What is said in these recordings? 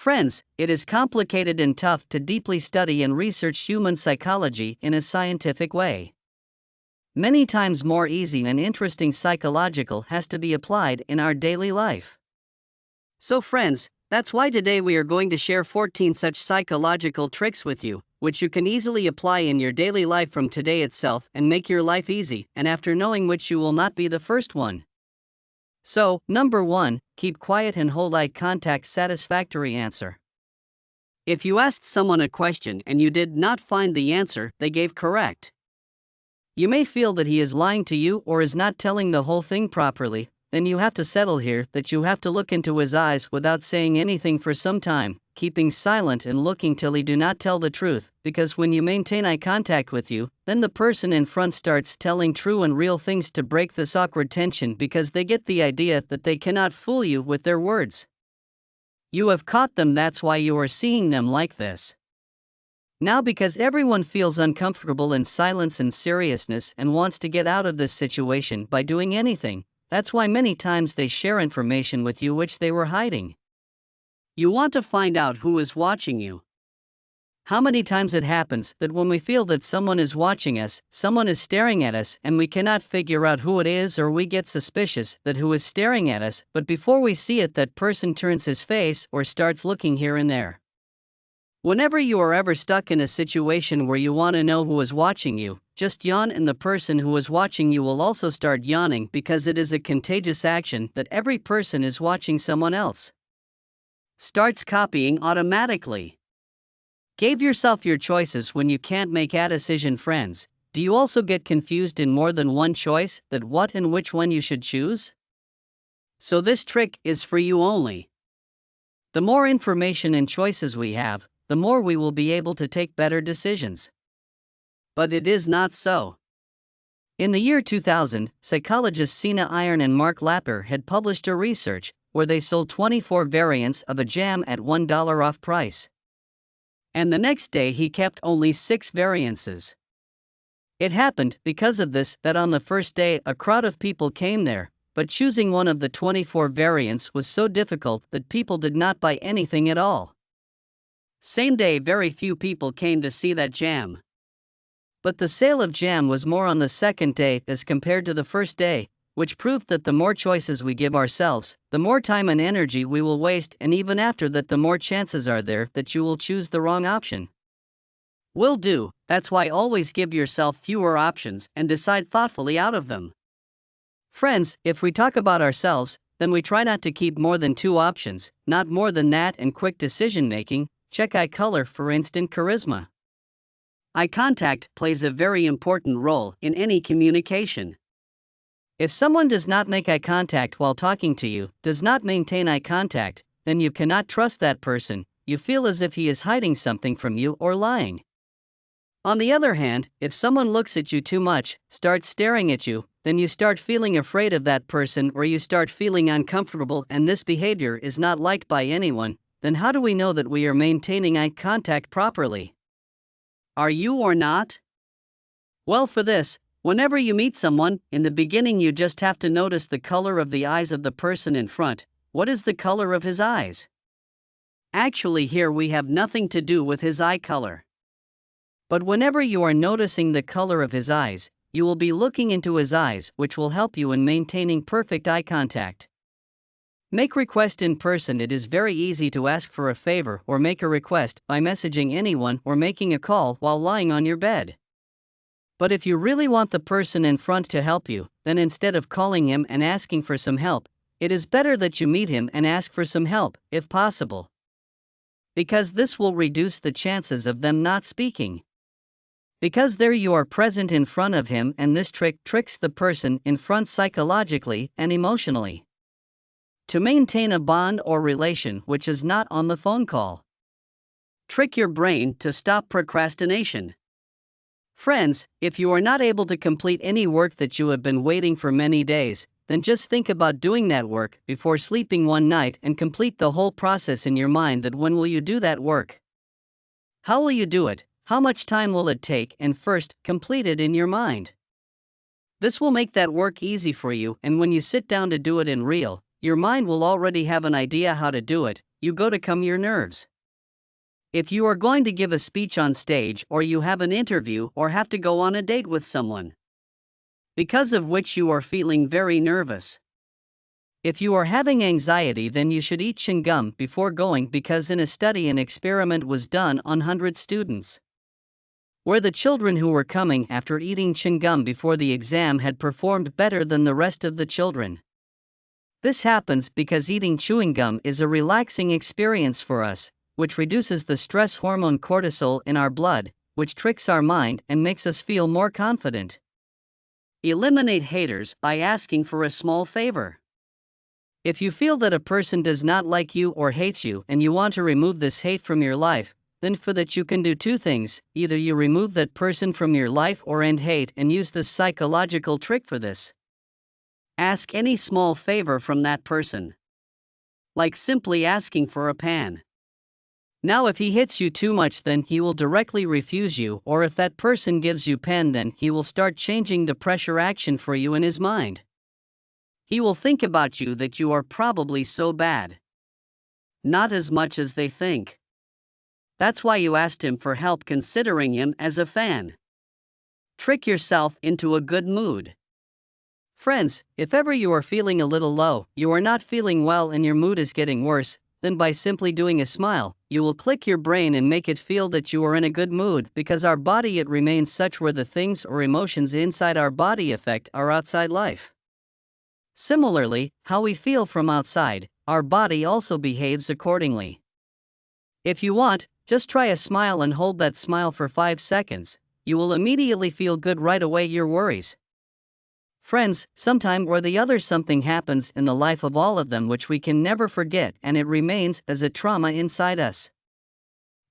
Friends, it is complicated and tough to deeply study and research human psychology in a scientific way. Many times more easy and interesting psychological has to be applied in our daily life. So friends, that's why today we are going to share 14 such psychological tricks with you, which you can easily apply in your daily life from today itself and make your life easy, and after knowing which you will not be the first one. So, number 1, keep quiet and hold eye contact. Satisfactory answer. If you asked someone a question and you did not find the answer they gave correct, you may feel that he is lying to you or is not telling the whole thing properly. Then you have to settle here that you have to look into his eyes without saying anything for some time, keeping silent and looking till he do not tell the truth, because when you maintain eye contact with you, then the person in front starts telling true and real things to break this awkward tension, because they get the idea that they cannot fool you with their words. You have caught them, that's why you are seeing them like this. Now, because everyone feels uncomfortable in silence and seriousness and wants to get out of this situation by doing anything, that's why many times they share information with you which they were hiding. You want to find out who is watching you. How many times it happens that when we feel that someone is watching us, someone is staring at us, and we cannot figure out who it is, or we get suspicious that who is staring at us, but before we see it, that person turns his face or starts looking here and there. Whenever you are ever stuck in a situation where you want to know who is watching you, just yawn and the person who is watching you will also start yawning, because it is a contagious action that every person is watching someone else. Starts copying automatically. Give yourself your choices when you can't make a decision. Friends, do you also get confused in more than one choice, that what and which one you should choose? So this trick is for you only. The more information and choices we have, the more we will be able to take better decisions. But it is not so. In the year 2000, psychologists Sina Iron and Mark Lapper had published a research where they sold 24 variants of a jam at $1 off price. And the next day he kept only 6 variances. It happened because of this that on the first day a crowd of people came there, but choosing one of the 24 variants was so difficult that people did not buy anything at all. Same day very few people came to see that jam. But the sale of jam was more on the second day as compared to the first day, which proved that the more choices we give ourselves, the more time and energy we will waste, and even after that the more chances are there that you will choose the wrong option. Will do, that's why always give yourself fewer options and decide thoughtfully out of them. Friends, if we talk about ourselves, then we try not to keep more than 2 options, not more than that, and quick decision making. Check eye color for instant charisma. Eye contact plays a very important role in any communication. If someone does not make eye contact while talking to you, does not maintain eye contact, then you cannot trust that person. You feel as if he is hiding something from you or lying. On the other hand, if someone looks at you too much, starts staring at you, then you start feeling afraid of that person, or you start feeling uncomfortable, and this behavior is not liked by anyone. Then how do we know that we are maintaining eye contact properly? Are you or not? Well, for this, whenever you meet someone, in the beginning you just have to notice the color of the eyes of the person in front. What is the color of his eyes? Actually, here we have nothing to do with his eye color. But whenever you are noticing the color of his eyes, you will be looking into his eyes, which will help you in maintaining perfect eye contact. Make request in person. It is very easy to ask for a favor or make a request by messaging anyone or making a call while lying on your bed. But if you really want the person in front to help you, then instead of calling him and asking for some help, it is better that you meet him and ask for some help, if possible. Because this will reduce the chances of them not speaking. Because there you are present in front of him, and this trick tricks the person in front psychologically and emotionally. To maintain a bond or relation which is not on the phone call. Trick your brain to stop procrastination. Friends, if you are not able to complete any work that you have been waiting for many days, then just think about doing that work before sleeping one night and complete the whole process in your mind. That when will you do that work? How will you do it? How much time will it take? And first, complete it in your mind. This will make that work easy for you, and when you sit down to do it in real, your mind will already have an idea how to do it, you go to calm your nerves. If you are going to give a speech on stage, or you have an interview, or have to go on a date with someone, because of which you are feeling very nervous. If you are having anxiety, then you should eat chewing gum before going, because in a study an experiment was done on 100 students, where the children who were coming after eating chewing gum before the exam had performed better than the rest of the children. This happens because eating chewing gum is a relaxing experience for us, which reduces the stress hormone cortisol in our blood, which tricks our mind and makes us feel more confident. Eliminate haters by asking for a small favor. If you feel that a person does not like you or hates you and you want to remove this hate from your life, then for that you can do two things: either you remove that person from your life or end hate, and use this psychological trick for this. Ask any small favor from that person, like simply asking for a pan. Now if he hits you too much, then he will directly refuse you, or if that person gives you pen, then he will start changing the pressure action for you in his mind. He will think about you that you are probably so bad. Not as much as they think. That's why you asked him for help, considering him as a fan. Trick yourself into a good mood. Friends, if ever you are feeling a little low, you are not feeling well and your mood is getting worse, then by simply doing a smile, you will click your brain and make it feel that you are in a good mood, because our body, it remains such where the things or emotions inside our body affect our outside life. Similarly, how we feel from outside, our body also behaves accordingly. If you want, just try a smile and hold that smile for 5 seconds. You will immediately feel good right away, your worries. Friends, sometime or the other something happens in the life of all of them which we can never forget, and it remains as a trauma inside us.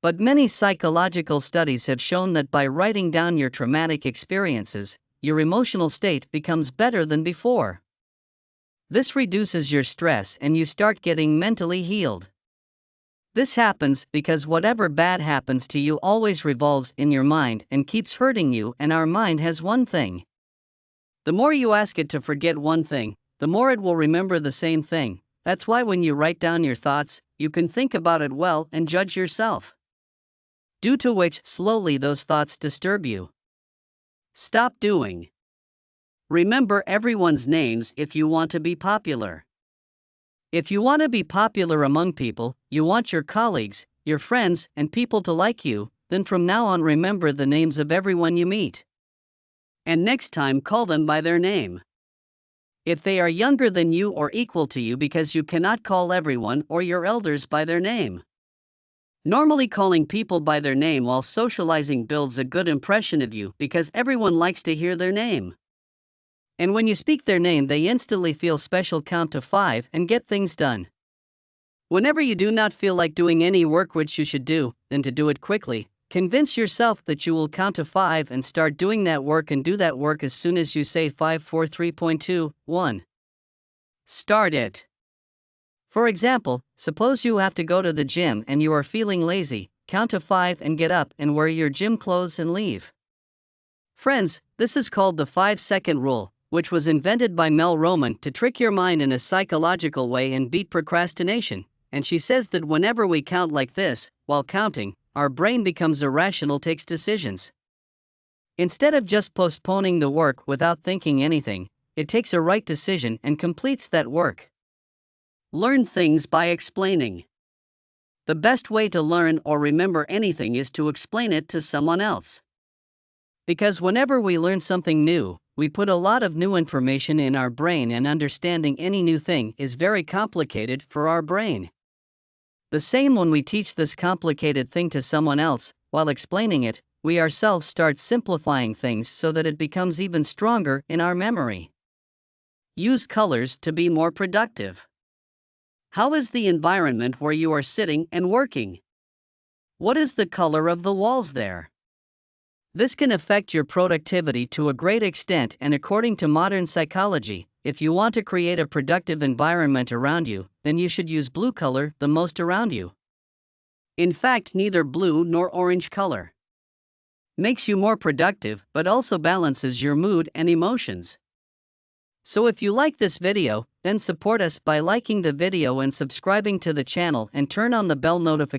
But many psychological studies have shown that by writing down your traumatic experiences, your emotional state becomes better than before. This reduces your stress and you start getting mentally healed. This happens because whatever bad happens to you always revolves in your mind and keeps hurting you, and our mind has one thing. The more you ask it to forget one thing, the more it will remember the same thing. That's why when you write down your thoughts, you can think about it well and judge yourself. Due to which, slowly those thoughts disturb you. Stop doing. Remember everyone's names if you want to be popular. If you want to be popular among people, you want your colleagues, your friends, and people to like you, then from now on remember the names of everyone you meet. And next time call them by their name. If they are younger than you or equal to you, because you cannot call everyone or your elders by their name. Normally calling people by their name while socializing builds a good impression of you, because everyone likes to hear their name. And when you speak their name, they instantly feel special. Count to 5 and get things done. Whenever you do not feel like doing any work which you should do, then to do it quickly, convince yourself that you will count to 5 and start doing that work, and do that work as soon as you say 5, 4, 3.2, 1. Start it. For example, suppose you have to go to the gym and you are feeling lazy, count to 5 and get up and wear your gym clothes and leave. Friends, this is called the 5-second rule, which was invented by Mel Roman to trick your mind in a psychological way and beat procrastination. And she says that whenever we count like this, while counting, our brain becomes irrational, takes decisions. Instead of just postponing the work without thinking anything, it takes a right decision and completes that work. Learn things by explaining. The best way to learn or remember anything is to explain it to someone else. Because whenever we learn something new, we put a lot of new information in our brain, and understanding any new thing is very complicated for our brain. The same when we teach this complicated thing to someone else, while explaining it, we ourselves start simplifying things so that it becomes even stronger in our memory. Use colors to be more productive. How is the environment where you are sitting and working? What is the color of the walls there? This can affect your productivity to a great extent, and according to modern psychology, if you want to create a productive environment around you, then you should use blue color the most around you. In fact, neither blue nor orange color makes you more productive, but also balances your mood and emotions. So if you like this video, then support us by liking the video and subscribing to the channel and turn on the bell notification.